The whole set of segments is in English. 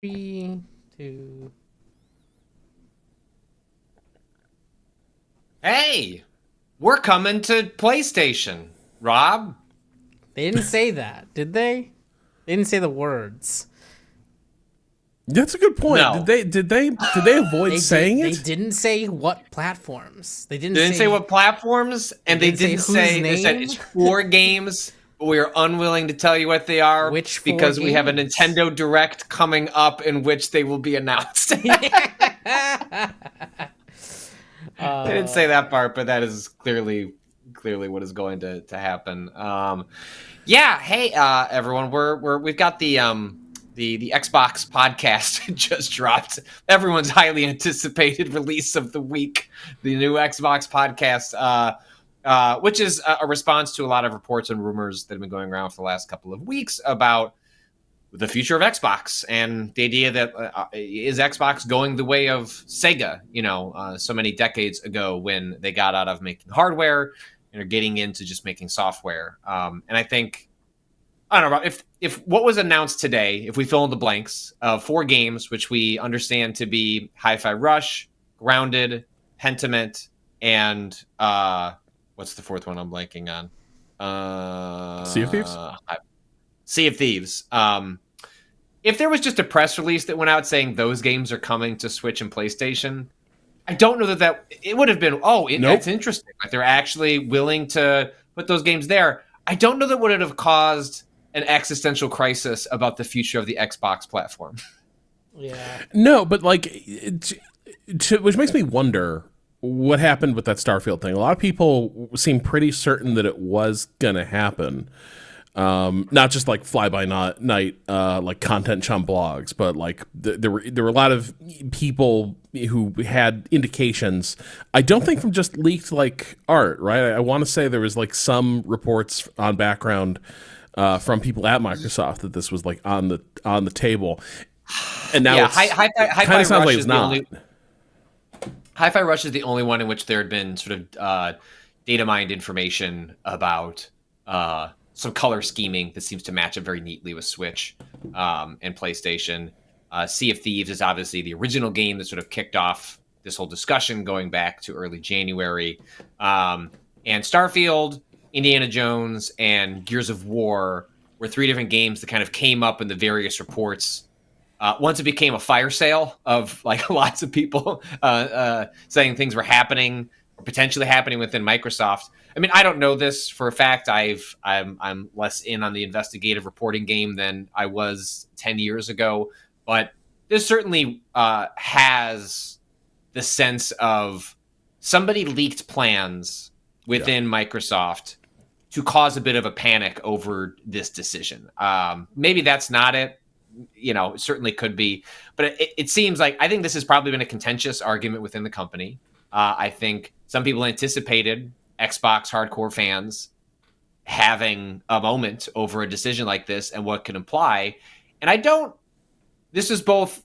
3, 2. Hey, we're coming to PlayStation, Rob. They didn't say that, did they? They didn't say the words. That's a good point. No. Did they avoid saying They it? didn't say what platforms. They didn't, They didn't say what platforms, and they didn't whose say they said name? it's 4 games, but we are unwilling to tell you what they are Which 4 because we have a games? Nintendo Direct coming up in which they will be announced. They didn't say that part, but that is clearly what is going to happen. Yeah, hey everyone, we've got the Xbox podcast just dropped. Everyone's highly anticipated release of the week, the new Xbox podcast, which is a response to a lot of reports and rumors that have been going around for the last couple of weeks about the future of Xbox and the idea that is Xbox going the way of Sega, so many decades ago when they got out of making hardware and are getting into just making software. And I think, I don't know, if what was announced today, if we fill in the blanks of 4 games, which we understand to be Hi-Fi Rush, Grounded, Pentiment, and what's the 4th one I'm blanking on? Sea of Thieves? Sea of Thieves. If there was just a press release that went out saying those games are coming to Switch and PlayStation, I don't know that it would have been, that's interesting. Like they're actually willing to put those games there. I don't know that would have caused an existential crisis about the future of the Xbox platform. Yeah. No, but which makes me wonder what happened with that Starfield thing. A lot of people seem pretty certain that it was going to happen. Not just like fly by night, like content chum blogs, but like there were a lot of people who had indications. I don't think from just leaked like art, right? I want to say there was like some reports on background from people at Microsoft that this was like on the table, and now Hi-Fi kind of sounds like it's not. Hi-Fi Rush is the only one in which there had been sort of data mined information about some color scheming that seems to match up very neatly with Switch and PlayStation. Sea of Thieves is obviously the original game that sort of kicked off this whole discussion going back to early January. And Starfield, Indiana Jones, and Gears of War were 3 different games that kind of came up in the various reports. Once it became a fire sale of like lots of people saying things were happening, or potentially happening within Microsoft. I mean, I don't know this for a fact. I'm less in on the investigative reporting game than I was 10 years ago, but this certainly has the sense of somebody leaked plans within Microsoft to cause a bit of a panic over this decision. Maybe that's not it. It certainly could be, but it seems like I think this has probably been a contentious argument within the company. I think some people anticipated Xbox hardcore fans having a moment over a decision like this and what could imply. And this is both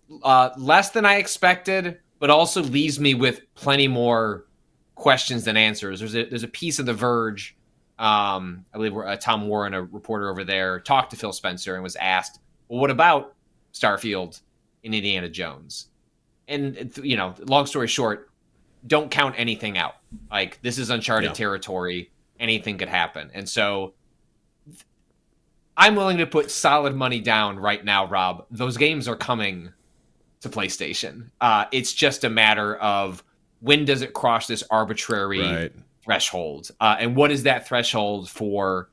less than I expected, but also leaves me with plenty more questions than answers. There's a piece of The Verge, I believe Tom Warren, a reporter over there, talked to Phil Spencer and was asked, well, what about Starfield and Indiana Jones? And, long story short, don't count anything out. Like, this is uncharted territory. Anything could happen. And so I'm willing to put solid money down right now, Rob. Those games are coming to PlayStation. It's just a matter of when does it cross this arbitrary threshold? And what is that threshold for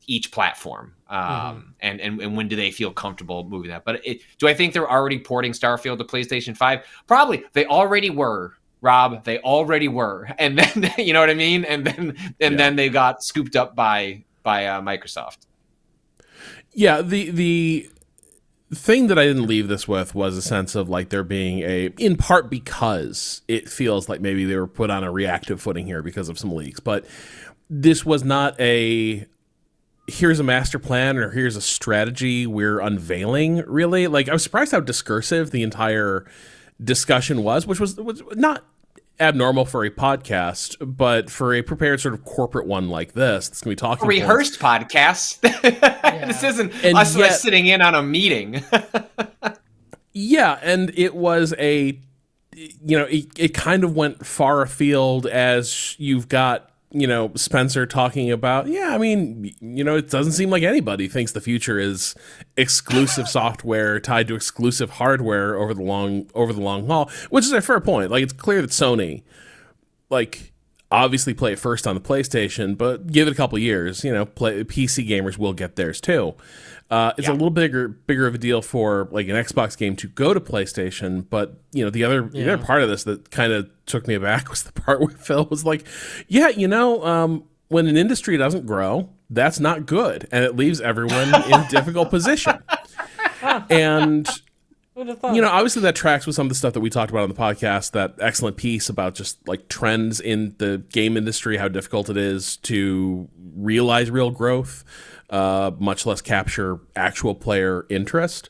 each platform? And when do they feel comfortable moving that? But do I think they're already porting Starfield to PlayStation 5? Probably. They already were. Rob, they already were, and then you know what I mean, and then they got scooped up by Microsoft. Yeah, the thing that I didn't leave this with was a sense of like there being in part because it feels like maybe they were put on a reactive footing here because of some leaks, but this was not here's a master plan or here's a strategy we're unveiling. Really, like I was surprised how discursive the entire discussion was, which was not abnormal for a podcast, but for a prepared sort of corporate one like this, it's going to be talking a rehearsed podcast. This isn't us sitting in on a meeting. Yeah, and it was it kind of went far afield as you've got, Spencer talking about, yeah, I mean, it doesn't seem like anybody thinks the future is exclusive software tied to exclusive hardware over the long haul, which is a fair point. Like, it's clear that Sony, like, obviously play it first on the PlayStation, but give it a couple years, PC gamers will get theirs too. It's a little bigger of a deal for like an Xbox game to go to PlayStation, but the other part of this that kind of took me aback was the part where Phil was like, "Yeah, when an industry doesn't grow, that's not good, and it leaves everyone in a difficult position." And obviously that tracks with some of the stuff that we talked about on the podcast. That excellent piece about just like trends in the game industry, how difficult it is to realize real growth. Much less capture actual player interest.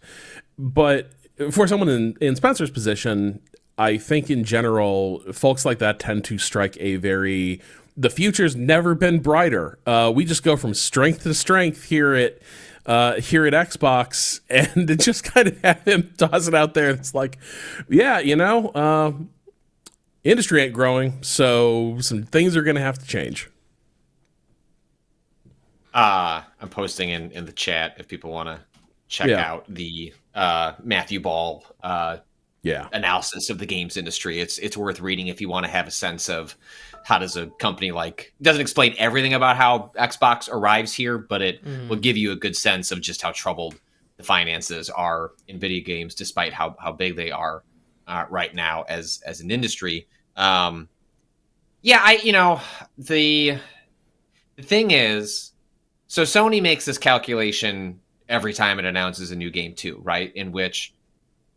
But for someone in Spencer's position, I think in general, folks like that tend to strike the future's never been brighter. We just go from strength to strength here at Xbox, and it just kind of have him toss it out there. It's like, yeah, industry ain't growing, so some things are going to have to change. I'm posting in the chat if people want to check out the Matthew Ball analysis of the games industry. It's worth reading if you want to have a sense of how does a company it doesn't explain everything about how Xbox arrives here, but it will give you a good sense of just how troubled the finances are in video games, despite how big they are right now as an industry. The thing is, so Sony makes this calculation every time it announces a new game too, right? In which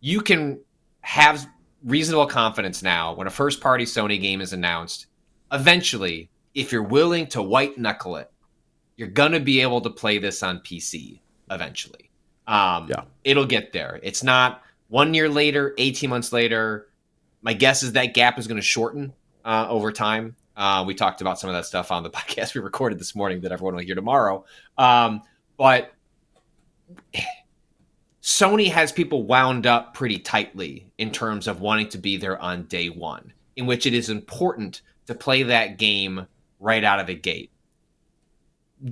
you can have reasonable confidence now when a first-party Sony game is announced. Eventually, if you're willing to white-knuckle it, you're going to be able to play this on PC eventually. It'll get there. It's not 1 year later, 18 months later. My guess is that gap is going to shorten over time. We talked about some of that stuff on the podcast we recorded this morning that everyone will hear tomorrow. But Sony has people wound up pretty tightly in terms of wanting to be there on day one, in which it is important to play that game right out of the gate.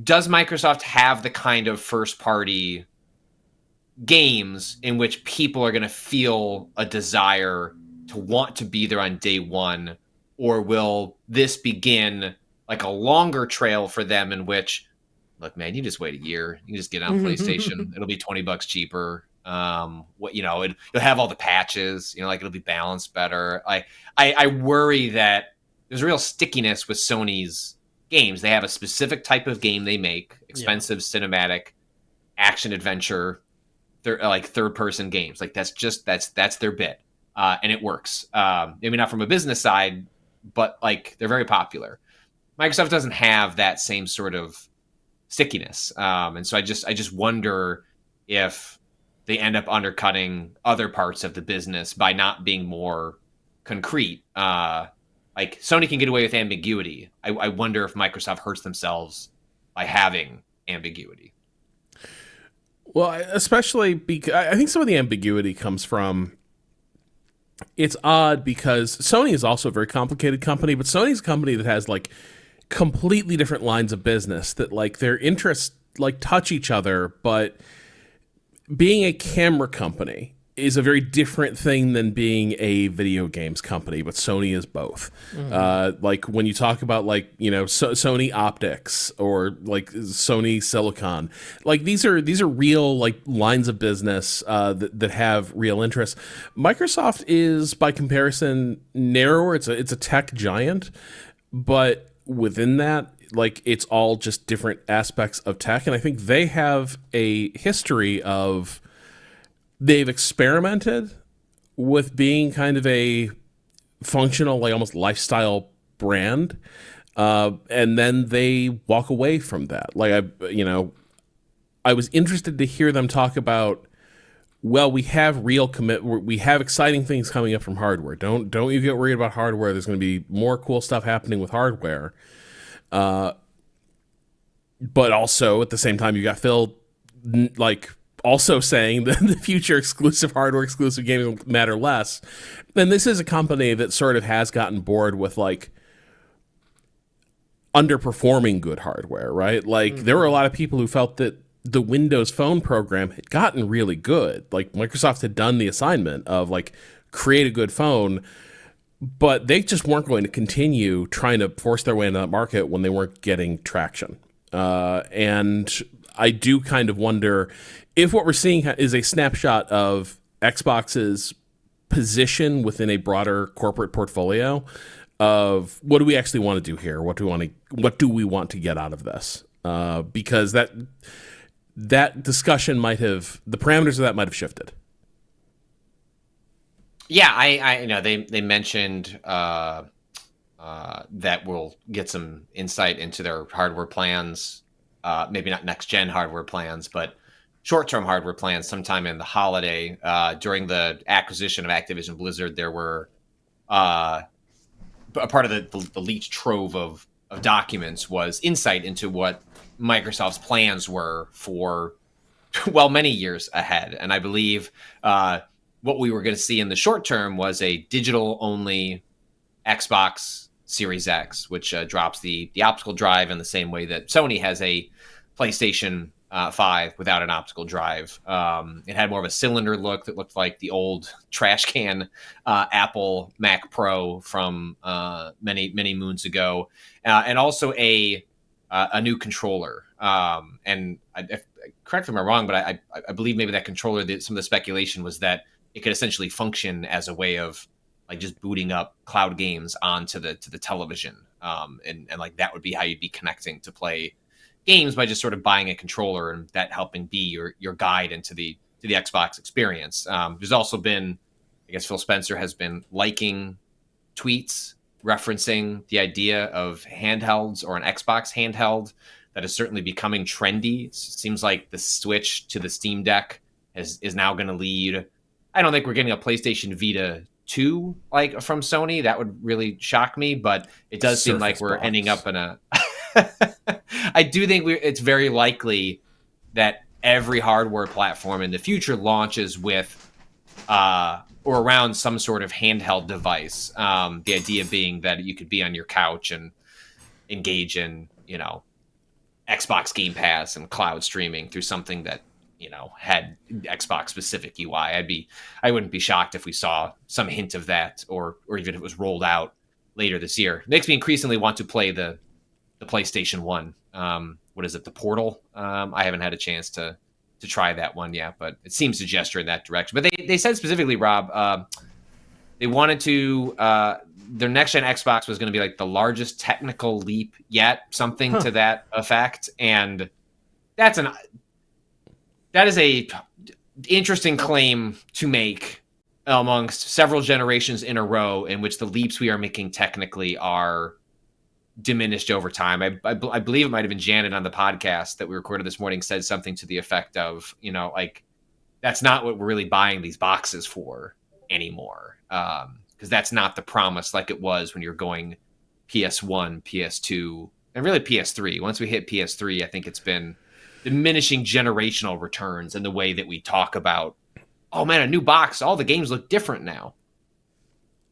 Does Microsoft have the kind of first-party games in which people are going to feel a desire to want to be there on day one? Or will this begin like a longer trail for them in which, look, man, you just wait a year. You can just get on PlayStation. It'll be $20 cheaper. You'll have all the patches, it'll be balanced better. I worry that there's a real stickiness with Sony's games. They have a specific type of game they make, expensive cinematic action adventure. They're like third person games. Like that's their bit. And it works. Maybe not from a business side, but like they're very popular. Microsoft doesn't have that same sort of stickiness, and so I just wonder if they end up undercutting other parts of the business by not being more concrete. Like Sony can get away with ambiguity. I wonder if Microsoft hurts themselves by having ambiguity. Well, especially because I think some of the ambiguity comes from. It's odd because Sony is also a very complicated company, but Sony's a company that has like completely different lines of business that like their interests like touch each other, but being a camera company is a very different thing than being a video games company, but Sony is both. Like when you talk about like, Sony optics or like Sony silicon, like these are real like lines of business that have real interests. Microsoft is by comparison narrower. It's a tech giant, but within that, like it's all just different aspects of tech. And I think they have a history of they've experimented with being kind of a functional, like almost lifestyle brand, and then they walk away from that. Like I was interested to hear them talk about. Well, we have we have exciting things coming up from hardware. Don't you get worried about hardware. There's going to be more cool stuff happening with hardware. But also at the same time, you got Phil like also saying that the future exclusive hardware, exclusive games will matter less. And this is a company that sort of has gotten bored with like underperforming good hardware, right? Like there were a lot of people who felt that the Windows Phone program had gotten really good. Like Microsoft had done the assignment of like create a good phone, but they just weren't going to continue trying to force their way into that market when they weren't getting traction. And I do kind of wonder if what we're seeing is a snapshot of Xbox's position within a broader corporate portfolio of what do we actually want to do here? What do we want to get out of this? Because that discussion the parameters of that might have shifted. Yeah, I they mentioned that we'll get some insight into their hardware plans, maybe not next gen hardware plans, but short-term hardware plans sometime in the holiday. During the acquisition of Activision Blizzard, there were a part of the leaked trove of documents was insight into what Microsoft's plans were for, well, many years ahead. And I believe what we were going to see in the short term was a digital-only Xbox Series X, which drops the optical drive in the same way that Sony has a PlayStation 5 without an optical drive. It had more of a cylinder look that looked like the old trash can Apple Mac Pro from many moons ago, and also a new controller. Correct me if I'm wrong, but I believe maybe that controller, some of the speculation was that it could essentially function as a way of like just booting up cloud games onto the television, and like that would be how you'd be connecting to play games by just sort of buying a controller and that helping be your guide into the Xbox experience. There's also been, I guess Phil Spencer has been liking tweets referencing the idea of handhelds or an Xbox handheld that is certainly becoming trendy. It seems like the switch to the Steam Deck is now going to lead. I don't think we're getting a PlayStation Vita 2 like from Sony. That would really shock me, but it does seem like we're ending up in a I do think it's very likely that every hardware platform in the future launches with or around some sort of handheld device. The idea being that you could be on your couch and engage in, Xbox Game Pass and cloud streaming through something that, had Xbox specific UI. I wouldn't be shocked if we saw some hint of that or even if it was rolled out later this year. It makes me increasingly want to play the PlayStation 1. What is it? The Portal? I haven't had a chance to try that one yet, but it seems to gesture in that direction. But they said specifically, Rob, they wanted to, their next gen Xbox was going to be like the largest technical leap yet, something to that effect. And that is a interesting claim to make amongst several generations in a row in which the leaps we are making technically are diminished over time. I believe it might have been Janet on the podcast that we recorded this morning said something to the effect of, like, that's not what we're really buying these boxes for anymore. Because that's not the promise like it was when you're going PS1, PS2, and really PS3. Once we hit PS3, I think it's been diminishing generational returns in the way that we talk about, oh man, a new box, all the games look different now.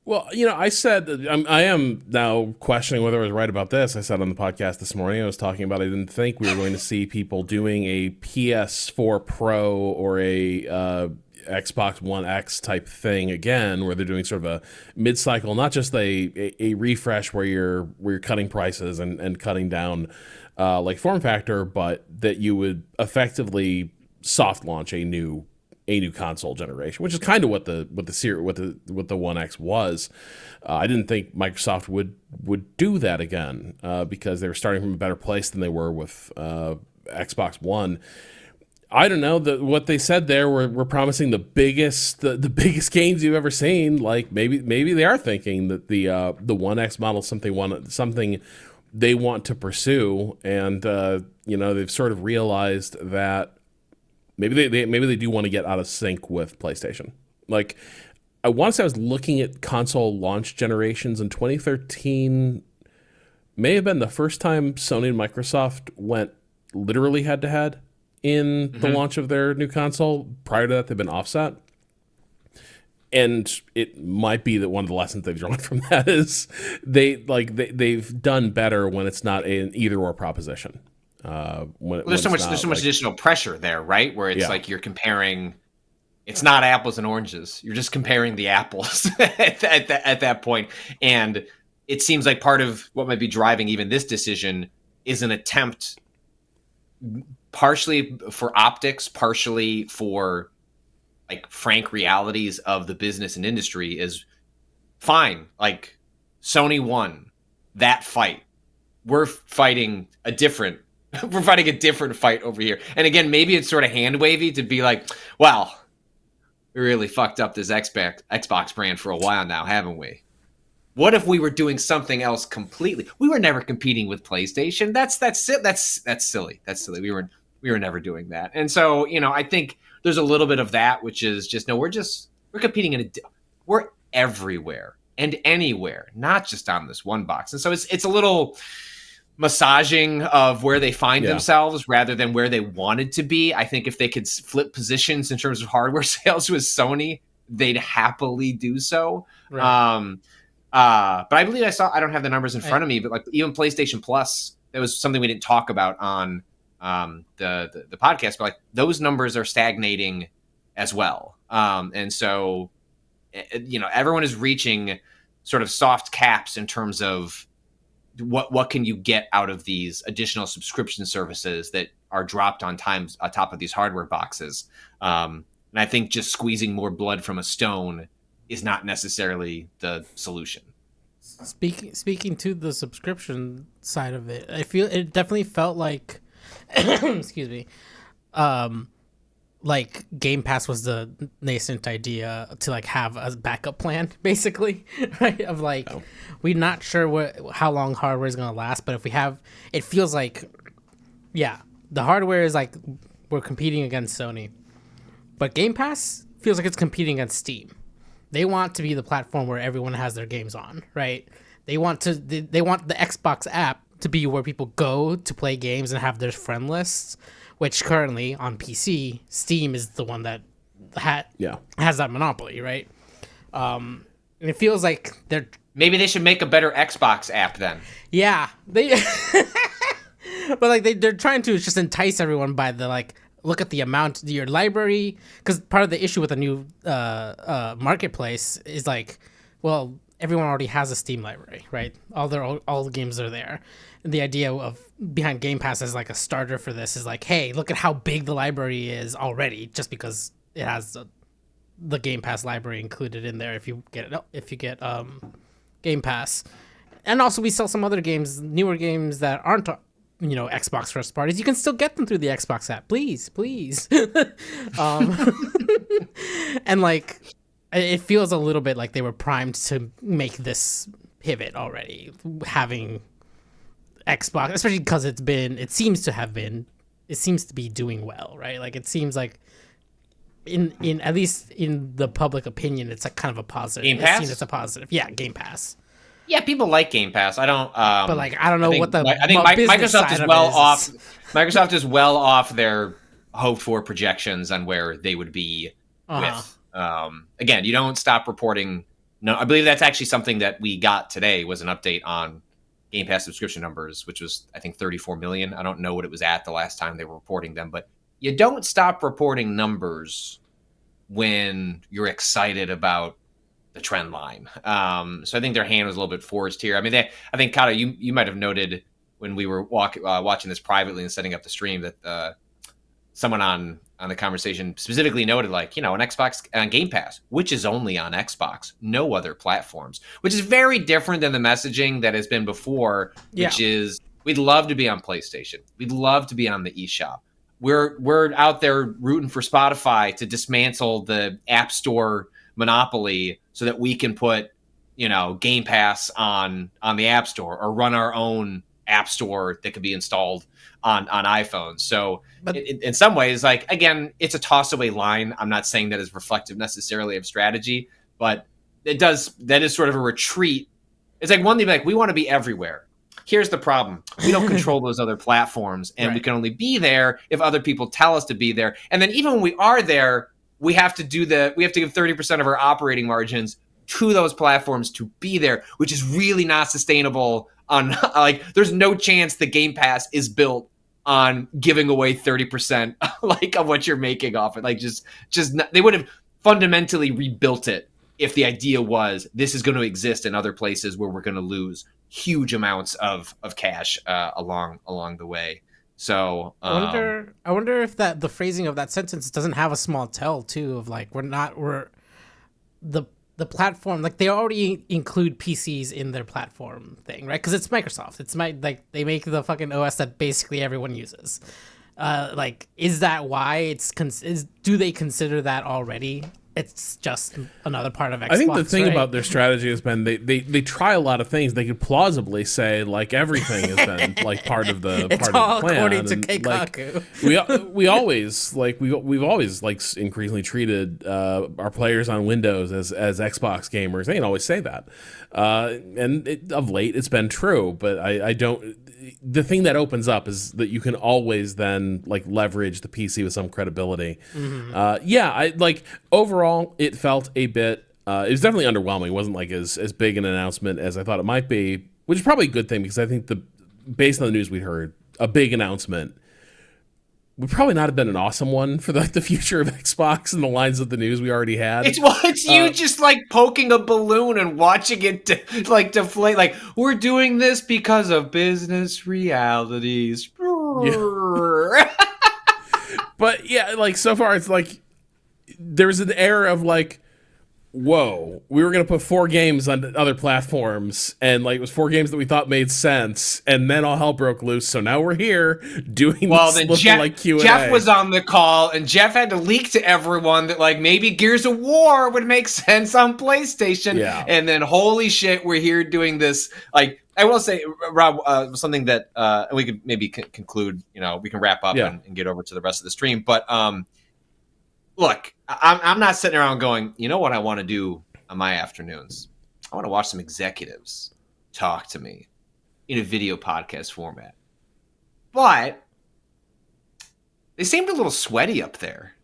Well, I said I am now questioning whether I was right about this. I said on the podcast this morning, I was talking about I didn't think we were going to see people doing a PS4 Pro or a Xbox One X type thing again, where they're doing sort of a mid-cycle, not just a refresh where you're cutting prices and cutting down like form factor, but that you would effectively soft launch a new console generation, which is kind of what the One X was. I didn't think Microsoft would do that again because they were starting from a better place than they were with Xbox One. I don't know what they said there. We're promising the biggest games you've ever seen. Like maybe they are thinking that the One X model is something they want to pursue, and they've sort of realized that. Maybe they do want to get out of sync with PlayStation. Like, I want to say I was looking at console launch generations in 2013. May have been the first time Sony and Microsoft went literally head to head. in the launch of their new console. Prior to that, they've been offset. And it might be that one of the lessons they've drawn from that is they've done better when it's not an either or proposition. There's so much additional pressure there, right? Where it's like you're comparing. It's not apples and oranges. You're just comparing the apples at that point. And it seems like part of what might be driving even this decision is an attempt, partially for optics, partially for like frank realities of the business and industry. Is fine. Like Sony won that fight. We're fighting a different fight over here. And again, maybe it's sort of hand wavy to be like, well, we really fucked up this Xbox brand for a while now, haven't we? What if we were doing something else completely? We were never competing with PlayStation. That's silly. That's silly. We were never doing that. And so, I think there's a little bit of that, which is just, no, we're competing we're everywhere and anywhere, not just on this one box. And so it's a little massaging of where they find themselves rather than where they wanted to be. I think if they could flip positions in terms of hardware sales with Sony, they'd happily do so. Right. But I believe I don't have the numbers in front of me, but like even PlayStation Plus, that was something we didn't talk about on the podcast, but like those numbers are stagnating as well. And so, everyone is reaching sort of soft caps in terms of what can you get out of these additional subscription services that are dropped on top of these hardware boxes. And I think just squeezing more blood from a stone is not necessarily the solution. Speaking to the subscription side of it, I feel it definitely felt like, excuse me, like Game Pass was the nascent idea to like have a backup plan, basically, right? Of like, we're not sure how long hardware is gonna last, but if we have, it feels like, the hardware is like we're competing against Sony, but Game Pass feels like it's competing against Steam. They want to be the platform where everyone has their games on, right? They want the Xbox app to be where people go to play games and have their friend lists, which currently on PC, Steam is the one that has that monopoly, right? And it feels like maybe they should make a better Xbox app then. Yeah, they, but like they're trying to just entice everyone by the like, look at the amount your library, because part of the issue with a new marketplace is like, well, everyone already has a Steam library, right? All the games are there. And the idea of behind Game Pass as like a starter for this is like, hey, look at how big the library is already, just because it has the Game Pass library included in there if you get Game Pass. And also we sell some other games, newer games that aren't Xbox first parties. You can still get them through the Xbox app, please. And like, it feels a little bit like they were primed to make this pivot already, having Xbox, especially because it seems to be doing well, right? Like it seems like in at least in the public opinion, it's like kind of a positive. Game Pass? It's a positive. Yeah, Game Pass. Yeah, people like Game Pass. I don't. But like, I don't know I think Microsoft is well off. Microsoft is well off their hoped for projections on where they would be with. Again, you don't stop reporting. No, I believe that's actually something that we got today was an update on Game Pass subscription numbers, which was I think 34 million. I don't know what it was at the last time they were reporting them, but you don't stop reporting numbers when you're excited about the trend line. So I think their hand was a little bit forced here. I mean, I think Cado, you might have noted when we were watching this privately and setting up the stream that someone on the conversation specifically noted, like, an Xbox Game Pass, which is only on Xbox, no other platforms, which is very different than the messaging that has been before, which is we'd love to be on PlayStation. We'd love to be on the eShop. We're out there rooting for Spotify to dismantle the App Store monopoly so that we can put, Game Pass on the App Store or run our own App Store that could be installed on iPhones. So in some ways, like, again, it's a toss away line. I'm not saying that is reflective necessarily of strategy, but that is sort of a retreat. It's like one thing, like, we want to be everywhere. Here's the problem. We don't control those other platforms, and we can only be there if other people tell us to be there. And then even when we are there, we have to give 30% of our operating margins to those platforms to be there, which is really not sustainable on like there's no chance the Game Pass is built on giving away 30% like of what you're making off it. Like just not, they would have fundamentally rebuilt it if the idea was this is going to exist in other places where we're going to lose huge amounts of cash along the way. So I wonder if that the phrasing of that sentence doesn't have a small tell too of like the platform, like they already include PCs in their platform thing, right? Because it's Microsoft. It's they make the fucking OS that basically everyone uses. Like, is that why do they consider that already? It's just another part of Xbox. I think the thing right? about their strategy has been they try a lot of things. They could plausibly say like everything has been like part of the it's part all of the plan. according to And, Keikaku. like, we've always like increasingly treated our players on Windows as Xbox gamers. They can always say that, and of late it's been true. But I don't. The thing that opens up is that you can always then like leverage the PC with some credibility. I like overall it felt a bit. It was definitely underwhelming. It wasn't like as big an announcement as I thought it might be, which is probably a good thing because I think based on the news we heard, a big announcement would probably not have been an awesome one for the future of Xbox in the lines of the news we already had. It's you just like poking a balloon and watching it deflate. Like, we're doing this because of business realities. Yeah. But yeah, like so far it's like there's an air of like, whoa, we were going to put 4 games on other platforms, and like it was 4 games that we thought made sense, and then all hell broke loose. So now we're here doing this then little like Q&A. Jeff was on the call, and Jeff had to leak to everyone that like maybe Gears of War would make sense on PlayStation. Yeah. And then holy shit, we're here doing this. Like, I will say, Rob, something that we could maybe conclude. You know, we can wrap up and get over to the rest of the stream, but look, I'm not sitting around going, you know what I want to do on my afternoons? I want to watch some executives talk to me in a video podcast format. But they seemed a little sweaty up there.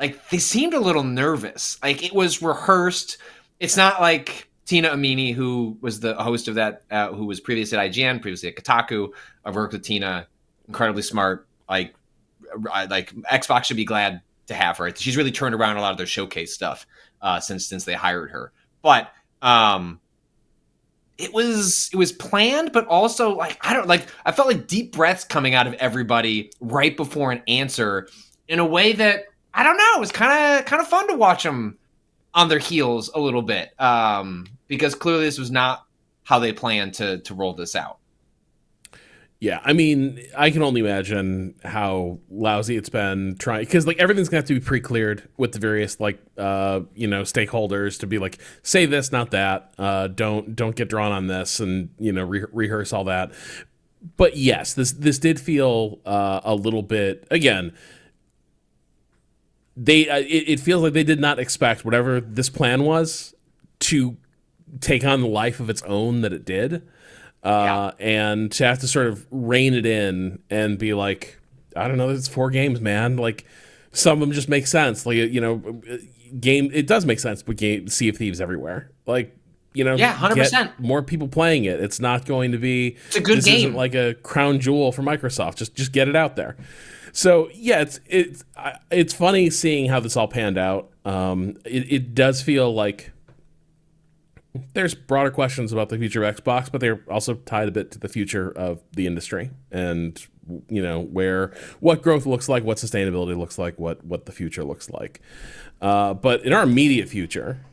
Like, they seemed a little nervous. Like, it was rehearsed. It's not like Tina Amini, who was the host of that, who was previously at IGN, previously at Kotaku. I've worked with Tina, incredibly smart. Like Xbox should be glad to have her. She's really turned around a lot of their showcase stuff since they hired her. But it was planned, but also like I felt like deep breaths coming out of everybody right before an answer in a way that I don't know. It was kind of fun to watch them on their heels a little bit because clearly this was not how they planned to roll this out. Yeah, I mean, I can only imagine how lousy it's been trying, because like everything's gonna have to be pre-cleared with the various like stakeholders to be like, say this, not that. Don't get drawn on this, and rehearse all that. But yes, this did feel a little bit again. It feels like they did not expect whatever this plan was to take on the life of its own that it did. And to have to sort of rein it in and be like, I don't know, it's 4 games, man. Like, some of them just make sense. Like, game, it does make sense, but Sea of Thieves everywhere. Like, 100%. Get more people playing it. It's not going to be. It's a good this game. Isn't like a crown jewel for Microsoft. Just get it out there. So yeah, it's funny seeing how this all panned out. It does feel like there's broader questions about the future of Xbox, but they're also tied a bit to the future of the industry and, what growth looks like, what sustainability looks like, what the future looks like. But in our immediate future,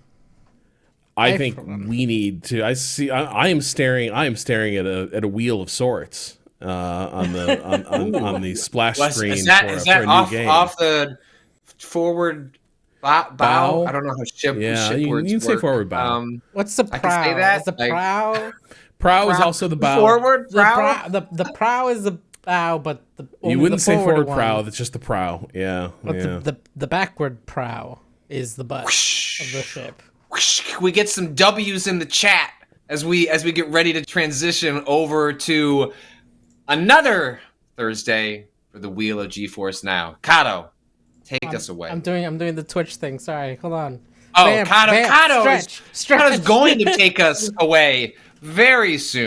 I think we need to. I am staring at a wheel of sorts on the splash screen is that for a new game. Off the forward. Bow? I don't know how ship words you can say work. forward bow. What's the prow? I can say that. Is the prow? Prow is also the bow. Forward prow? The prow is the bow, but you wouldn't say forward one. prow. That's just the prow. Yeah. But yeah. the backward prow is the butt of the ship. We get some W's in the chat. as we get ready to transition over to another Thursday for the Wheel of GeForce Now. Cado, take us away. I'm doing the Twitch thing. Sorry, hold on. Oh, Bam, Cado, bam, Cado stretch. is going to take us away very soon.